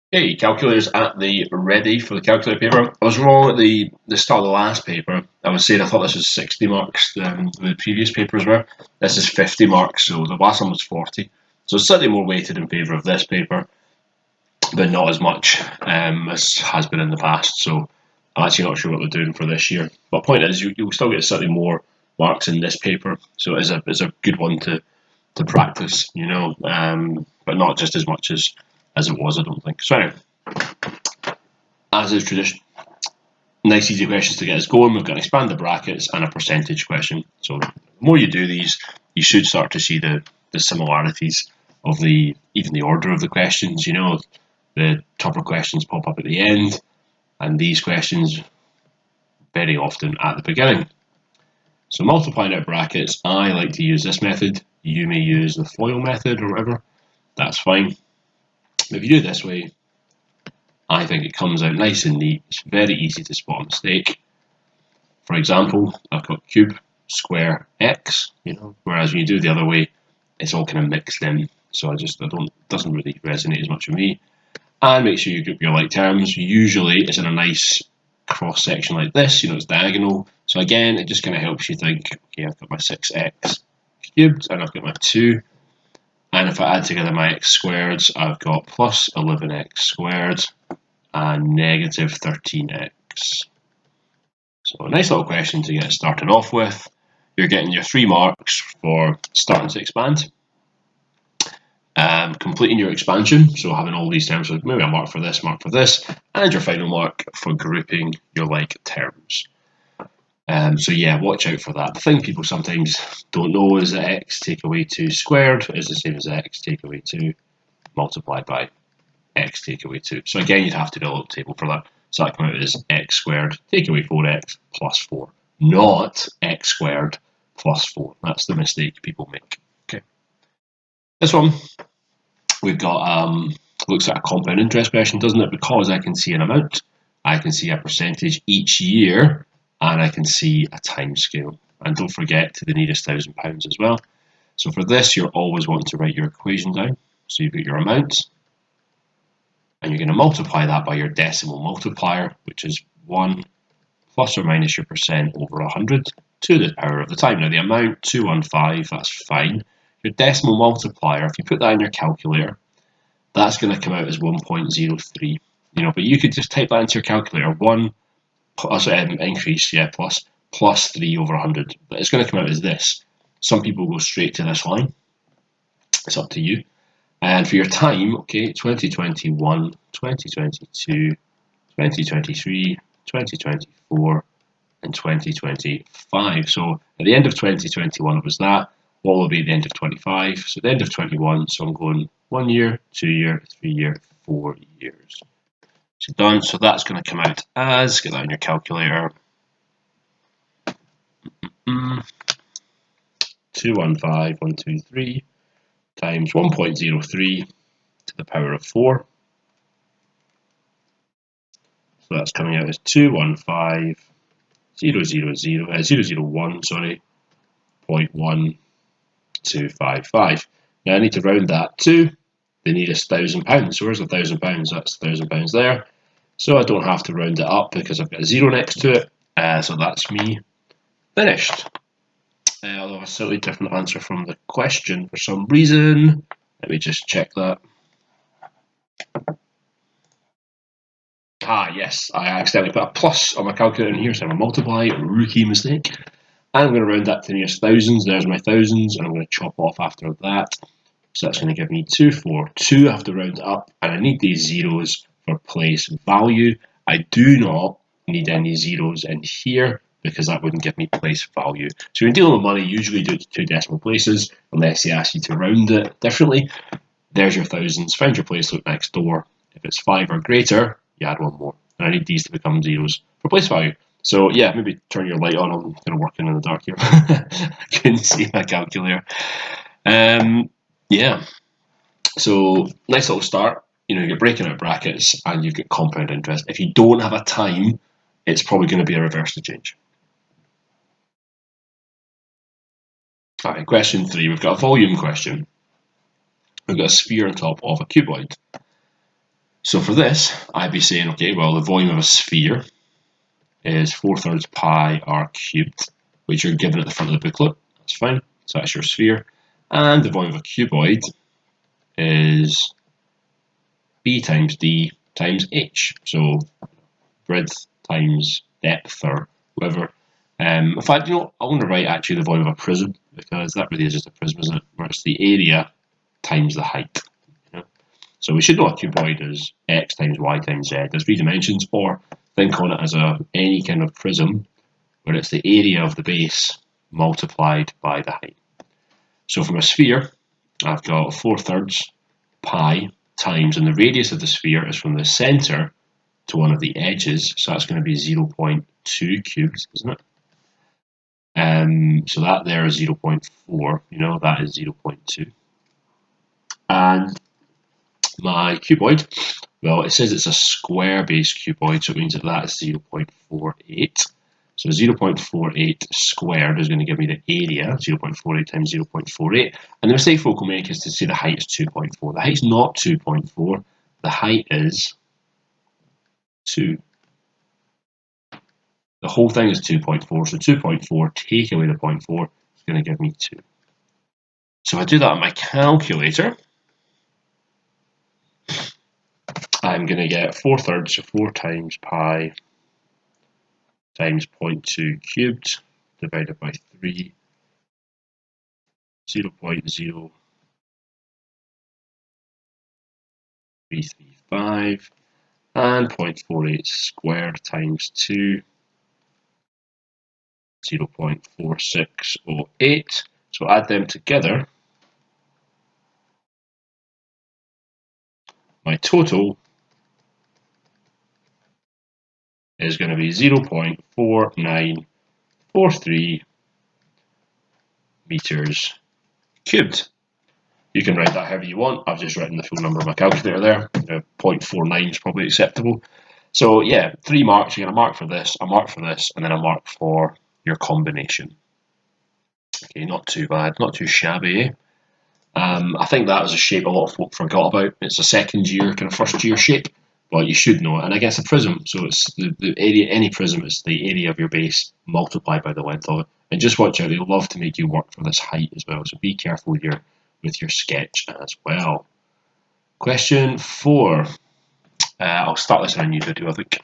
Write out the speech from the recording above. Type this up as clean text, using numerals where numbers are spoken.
Hey, calculators at the ready for the calculator paper. I was wrong at the start of the last paper. I was saying I thought this was 60 marks, the previous papers were. This is 50 marks, so the last one was 40. So it's slightly more weighted in favour of this paper, but not as much as has been in the past. So I'm actually not sure what they're doing for this year. But point is, you'll still get slightly more marks in this paper, so it's a good one to practice, but not just as much as it was, I don't think. So anyway, as is tradition, nice easy questions to get us going. We've got an expand brackets and a percentage question. So the more you do these, you should start to see the similarities of even the order of the questions. The tougher questions pop up at the end, and these questions very often at the beginning. So multiplying out brackets, I like to use this method. You may use the FOIL method or whatever. That's fine. If you do it this way, I think it comes out nice and neat. It's very easy to spot a mistake. For example, I've got cube, square, x, whereas when you do it the other way, it's all kind of mixed in. So doesn't really resonate as much with me. And make sure you group your like terms. Usually it's in a nice cross section like this, it's diagonal. So again, it just kind of helps you think, okay, I've got my 6x cubed and I've got my 2. And if I add together my x squareds, I've got plus 11x squared and negative 13x. So a nice little question to get started off with. You're getting your 3 marks for starting to expand. Completing your expansion, so having all these terms, so maybe a mark for this, and your final mark for grouping your like terms. So yeah, watch out for that. The thing people sometimes don't know is that x take away 2 squared is the same as x take away 2 multiplied by x take away 2. So again, you'd have to do a little table for that. So that comes out as x squared take away 4x plus 4, not x squared plus 4. That's the mistake people make. Okay. This one, we've got, looks like a compound interest question, doesn't it? Because I can see an amount, I can see a percentage each year, and I can see a time scale. And don't forget to the nearest £1,000 as well. So for this, you're always wanting to write your equation down. So you've got your amount, and you're going to multiply that by your decimal multiplier, which is 1 plus or minus your percent over 100 to the power of the time. Now the amount, 215, that's fine. Your decimal multiplier, if you put that in your calculator, that's going to come out as 1.03. But you could just type that into your calculator, 1 plus increase, plus 3 over 100. But it's going to come out as this. Some people go straight to this line. It's up to you. And for your time, okay, 2021, 2022, 2023, 2024, and 2025. So at the end of 2021 it was that. What will be at the end of 25? So at the end of 21, so I'm going 1 year, 2 year, 3 year, 4 years. So done. So that's going to come out as, get that in your calculator, 215123 times 1.03 to the power of 4. So that's coming out as 215,001, sorry, 0.1255. Now I need to round that to the nearest £1,000. So where's £1,000? That's £1,000 there. So I don't have to round it up because I've got a 0 next to it. So that's me finished. Although a slightly different answer from the question for some reason. Let me just check that. Yes, I accidentally put a plus on my calculator in here, so I'm going to multiply, rookie mistake. I'm going to round that to the nearest thousands. There's my thousands, and I'm going to chop off after that. So that's going to give me 242. I have to round it up, and I need these zeros for place value. I do not need any zeros in here because that wouldn't give me place value. So when dealing with money, usually do it to 2 decimal places, unless they ask you to round it differently. There's your thousands. Find your place next door. If it's 5 or greater, you add 1 more. And I need these to become zeros for place value. So yeah, maybe turn your light on. I'm kind of working in the dark here. I couldn't see my calculator. Yeah. So nice little start. You're breaking out brackets and you've got compound interest. If you don't have a time, it's probably going to be a reverse to change. All right, question 3. We've got a volume question. We've got a sphere on top of a cuboid. So for this, I'd be saying, okay, well, the volume of a sphere is 4/3 pi r cubed, which you're given at the front of the booklet. That's fine. So that's your sphere. And the volume of a cuboid is b times d times h. So breadth times depth or whatever. In fact, I want to write actually the volume of a prism because that really is just a prism, isn't it? Where it's the area times the height. So we should know a cuboid is x times y times z as 3 dimensions, or think on it as any kind of prism where it's the area of the base multiplied by the height. So from a sphere, I've got 4/3 pi times, and the radius of the sphere is from the centre to one of the edges, so that's going to be 0.2 cubed, isn't it? So that there is 0.4, that is 0.2. And my cuboid, well, it says it's a square base cuboid, so it means that is 0.48. So 0.48 squared is going to give me the area, 0.48 times 0.48. And the mistake folk will make is to say the height is 2.4. The height's not 2.4. The height is 2. The whole thing is 2.4. So 2.4, take away the 0.4, is going to give me 2. So if I do that on my calculator, I'm going to get 4/3, so 4 times pi times 0.2 cubed divided by 3, 0.0335, and 0.48 squared times 2, 0.4608. So add them together, my total is going to be 0.4943 meters cubed. You can write that however you want. I've just written the full number of my calculator there. 0.49 is probably acceptable. So yeah, 3 marks. You're going to mark for this, a mark for this, and then a mark for your combination. Okay, not too bad, not too shabby. Eh? I think that was a shape a lot of folk forgot about. It's a second year, kind of first year shape, but you should know it. And I guess a prism, so it's the area, any prism is the area of your base multiplied by the length of it. And just watch out, they'll love to make you work for this height as well, so be careful with your sketch as well. Question 4. I'll start this in a new video, I think.